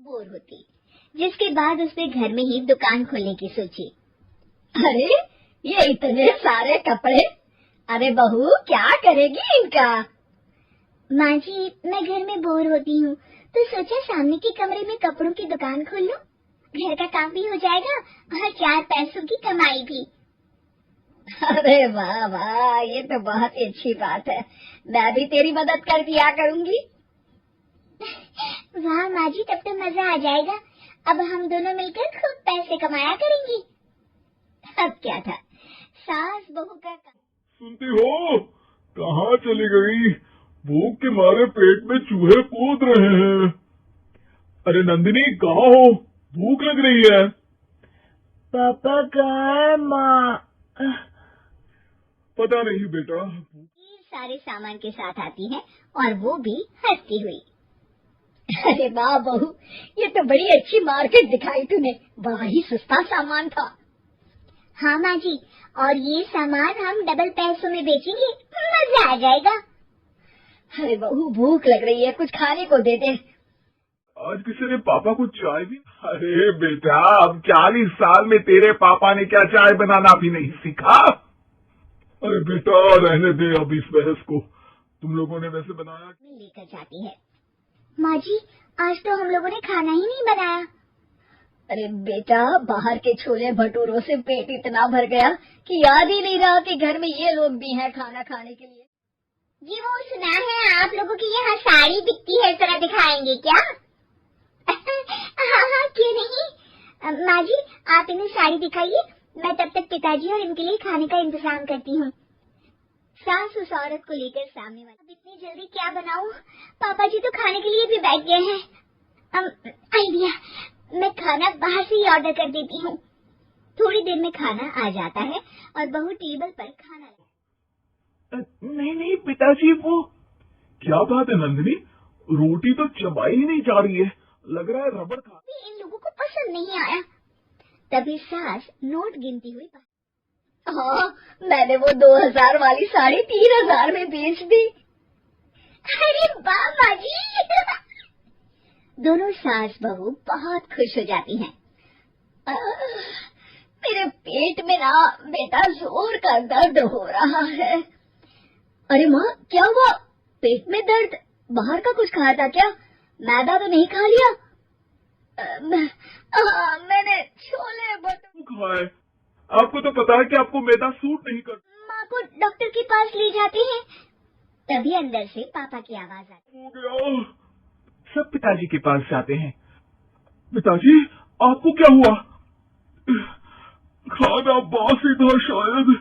Bore होती, जिसके बाद उसने घर में ही दुकान खोलने की सोची। अरे ये इतने सारे कपड़े, अरे बहू क्या करेगी इनका? माँ जी, मैं घर में बोर होती हूँ तो सोचा सामने के कमरे में कपड़ों की दुकान खोल लूं। घर का काम भी हो जाएगा और 4 पैसों की कमाई भी। अरे वाह वाह, ये तो बहुत ही अच्छी बात है। मैं भी तेरी मदद कर दिया करूंगी। वाह माँ जी, तब तो मजा आ जाएगा। अब हम दोनों मिलकर खूब पैसे कमाया करेंगे। अब क्या था, सास बहू का काम। सुनती हो, कहाँ चली गई? भूख के मारे पेट में चूहे कूद रहे हैं। अरे नंदिनी, कहाँ हो? भूख लग रही है। पापा कहाँ है माँ? पता नहीं बेटा। सारे सामान के साथ आती है और वो भी हंसती हुई। अरे वाह बहू, ये तो बड़ी अच्छी मार्केट दिखाई तूने, बड़ा ही सस्ता सामान था। हाँ माँ जी, और ये सामान हम डबल पैसों में बेचेंगे, मजा आ जाएगा। अरे बहू भूख लग रही है, कुछ खाने को दे दे। आज किसी ने पापा को चाय भी। अरे बेटा, अब 40 साल में तेरे पापा ने क्या चाय बनाना भी नहीं सीखा? अरे बेटा रहने दे अब इस बहस को। तुम लोगों ने वैसे बनाया? लेकर जाती है। माँ जी, आज तो हम लोगों ने खाना ही नहीं बनाया। अरे बेटा, बाहर के छोले भटूरों से पेट इतना भर गया कि याद ही नहीं रहा कि घर में ये लोग भी हैं खाना खाने के लिए। जी वो सुना है आप लोगों की यहाँ साड़ी बिकती है, जरा दिखाएंगे क्या? हाँ, क्यों नहीं। माँ जी, आप इन्हें साड़ी दिखाइए, मैं तब तक पिताजी और इनके लिए खाने का इंतजाम करती हूँ। सास उस औरत को लेकर सामने वाली। अब इतनी जल्दी क्या बनाऊं? पापा जी तो खाने के लिए भी बैठ गए हैं। आइडिया, मैं खाना बाहर से ही ऑर्डर कर देती हूँ। थोड़ी देर में खाना आ जाता है और बहू टेबल पर खाना नहीं नहीं पिताजी, वो क्या बात है नंदिनी, रोटी तो चबाई ही नहीं जा रही है, लग रहा है रबड़ खा। इन लोगों को पसंद नहीं आया। तभी सास नोट गिनती हुई। हाँ, मैंने वो 2000 वाली साड़ी 3000 में बेच दी। अरे वाह माँ जी। दोनों सास बहू बहुत खुश हो जाती हैं। मेरे पेट में ना बेटा जोर का दर्द हो रहा है। अरे माँ, क्या हुआ? पेट में दर्द? बाहर का कुछ खाया था क्या? मैदा तो नहीं खा लिया? मैंने छोले भटूरे खाए। आपको तो पता है कि आपको मैदा सूट नहीं करता। माँ को डॉक्टर के पास ले जाते हैं। तभी अंदर से पापा की आवाज आती। हो गया। सब पिताजी के पास जाते हैं। पिताजी, आपको क्या हुआ? खाना बासी था शायद।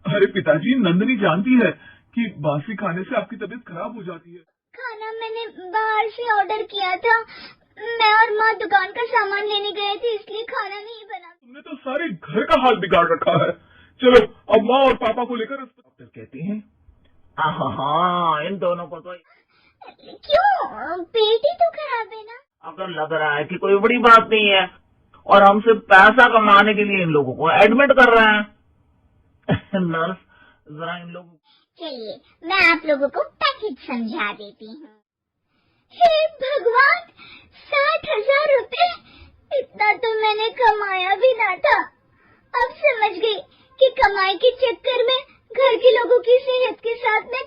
अरे पिताजी, नंदिनी जानती है कि बासी खाने से आपकी तबीयत खराब हो जाती है। खाना मैंने बाहर से ऑर्डर किया था। मैं और माँ दुकान का सामान लेने गए थे, इसलिए खाना नहीं बना। तुमने तो सारे घर का हाल बिगाड़ रखा है। चलो अब माँ और पापा को लेकर डॉक्टर कहते हैं। हाँ, इन दोनों को तो क्यों? पेट ही तो खराब है ना। अगर लग रहा है कि कोई बड़ी बात नहीं है और हमसे पैसा कमाने के लिए इन लोगों को एडमिट कर रहे हैं। नर्स, जरा इन लोगों। चलिए मैं आप लोगों को पैकेज समझा देती हूँ। हे भगवान, 60,000 रुपए! इतना तो मैंने कमाया भी ना था। अब समझ गई कि कमाई के चक्कर में घर के लोगों की सेहत के साथ मैं